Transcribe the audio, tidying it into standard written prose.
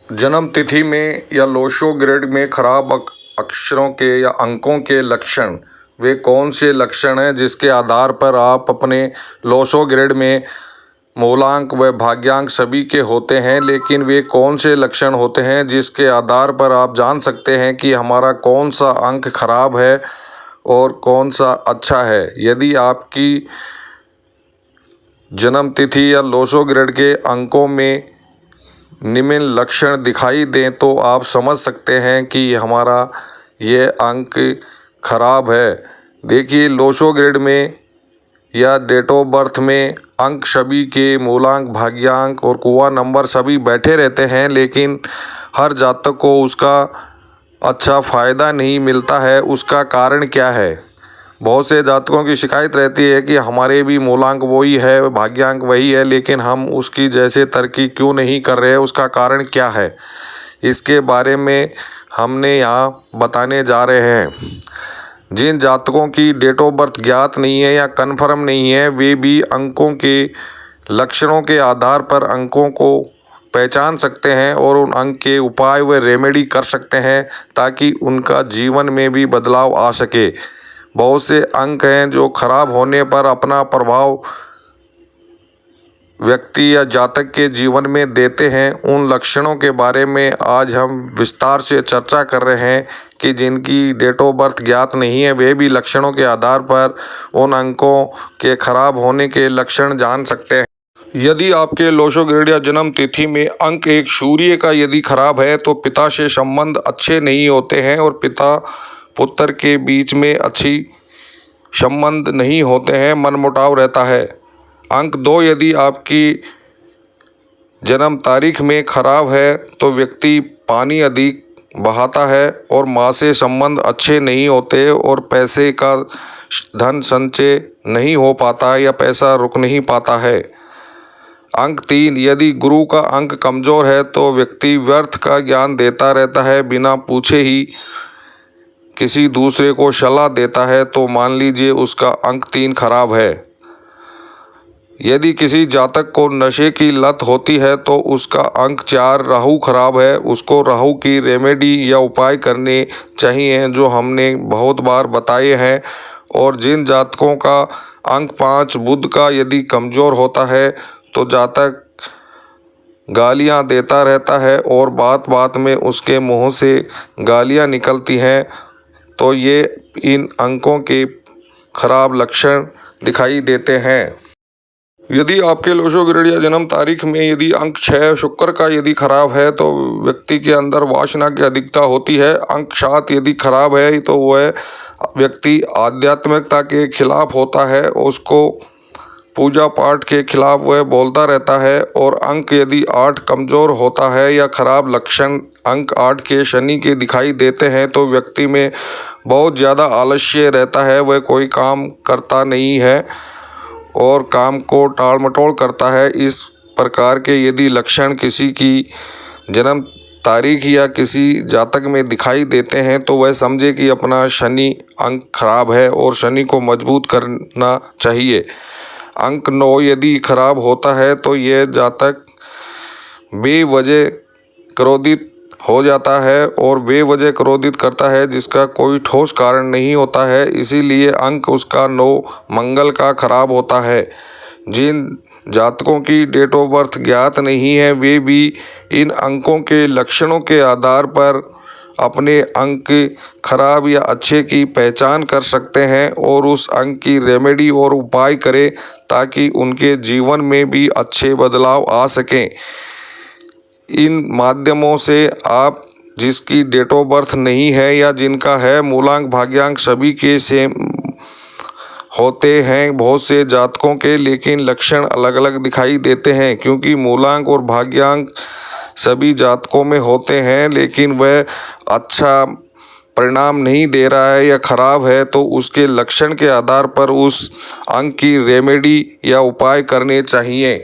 जन्म तिथि में या लोशो ग्रेड में खराब अक्षरों के या अंकों के लक्षण वे कौन से लक्षण हैं जिसके आधार पर आप अपने लोशो ग्रेड में मूलांक व भाग्यांक सभी के होते हैं, लेकिन वे कौन से लक्षण होते हैं जिसके आधार पर आप जान सकते हैं कि हमारा कौन सा अंक खराब है और कौन सा अच्छा है। यदि आपकी जन्म तिथि या लोशो ग्रेड के अंकों में निम्न लक्षण दिखाई दें तो आप समझ सकते हैं कि हमारा ये अंक खराब है। देखिए, लोशो ग्रेड में या डेट ऑफ बर्थ में अंक सभी के मूलांक, भाग्यांक और कुआ नंबर सभी बैठे रहते हैं, लेकिन हर जातक को उसका अच्छा फ़ायदा नहीं मिलता है। उसका कारण क्या है? बहुत से जातकों की शिकायत रहती है कि हमारे भी मूलांक वही है, भाग्यांक वही है, लेकिन हम उसकी जैसे तरक्की क्यों नहीं कर रहे, उसका कारण क्या है? इसके बारे में हमने यहाँ बताने जा रहे हैं। जिन जातकों की डेट ऑफ बर्थ ज्ञात नहीं है या कन्फर्म नहीं है, वे भी अंकों के लक्षणों के आधार पर अंकों को पहचान सकते हैं और उन अंक के उपाय व रेमेडी कर सकते हैं ताकि उनका जीवन में भी बदलाव आ सके। बहुत से अंक हैं जो खराब होने पर अपना प्रभाव व्यक्ति या जातक के जीवन में देते हैं। उन लक्षणों के बारे में आज हम विस्तार से चर्चा कर रहे हैं कि जिनकी डेट ऑफ बर्थ ज्ञात नहीं है, वे भी लक्षणों के आधार पर उन अंकों के खराब होने के लक्षण जान सकते हैं। यदि आपके लोशो ग्रेड या जन्म तिथि में अंक एक सूर्य का यदि खराब है तो पिता से संबंध अच्छे नहीं होते हैं और पिता पुत्र के बीच में अच्छी संबंध नहीं होते हैं, मनमुटाव रहता है। अंक 2 यदि आपकी जन्म तारीख में खराब है तो व्यक्ति पानी अधिक बहाता है और माँ से संबंध अच्छे नहीं होते और पैसे का धन संचय नहीं हो पाता या पैसा रुक नहीं पाता है। अंक 3 यदि गुरु का अंक कमज़ोर है तो व्यक्ति व्यर्थ का ज्ञान देता रहता है, बिना पूछे ही किसी दूसरे को सलाह देता है, तो मान लीजिए उसका अंक 3 खराब है। यदि किसी जातक को नशे की लत होती है तो उसका अंक 4 राहु खराब है। उसको राहु की रेमेडी या उपाय करने चाहिए जो हमने बहुत बार बताए हैं। और जिन जातकों का अंक 5 बुध का यदि कमज़ोर होता है तो जातक गालियां देता रहता है और बात बात में उसके मुंह से गालियां निकलती हैं, तो ये इन अंकों के खराब लक्षण दिखाई देते हैं। यदि आपके लोशो ग्रेड या जन्म तारीख में यदि अंक 6 शुक्र का यदि खराब है तो व्यक्ति के अंदर वासना की अधिकता होती है। अंक 7 यदि खराब है तो वह व्यक्ति आध्यात्मिकता के खिलाफ होता है, उसको पूजा पाठ के खिलाफ वह बोलता रहता है। और अंक यदि 8 कमज़ोर होता है या खराब लक्षण अंक 8 के शनि के दिखाई देते हैं तो व्यक्ति में बहुत ज़्यादा आलस्य रहता है, वह कोई काम करता नहीं है और काम को टाल मटोल करता है। इस प्रकार के यदि लक्षण किसी की जन्म तारीख या किसी जातक में दिखाई देते हैं तो वह समझे कि अपना शनि अंक खराब है और शनि को मजबूत करना चाहिए। अंक 9 यदि खराब होता है तो यह जातक बेवजह क्रोधित हो जाता है और बेवजह क्रोधित करता है जिसका कोई ठोस कारण नहीं होता है, इसीलिए अंक उसका 9 मंगल का खराब होता है। जिन जातकों की डेट ऑफ बर्थ ज्ञात नहीं है वे भी इन अंकों के लक्षणों के आधार पर अपने अंक खराब या अच्छे की पहचान कर सकते हैं और उस अंक की रेमेडी और उपाय करें ताकि उनके जीवन में भी अच्छे बदलाव आ सकें। इन माध्यमों से आप जिसकी डेट ऑफ बर्थ नहीं है या जिनका है मूलांक, भाग्यांक सभी के सेम होते हैं बहुत से जातकों के, लेकिन लक्षण अलग अलग दिखाई देते हैं क्योंकि मूलांक और भाग्यांक सभी जातकों में होते हैं, लेकिन वह अच्छा परिणाम नहीं दे रहा है या खराब है तो उसके लक्षण के आधार पर उस अंक की रेमेडी या उपाय करने चाहिए।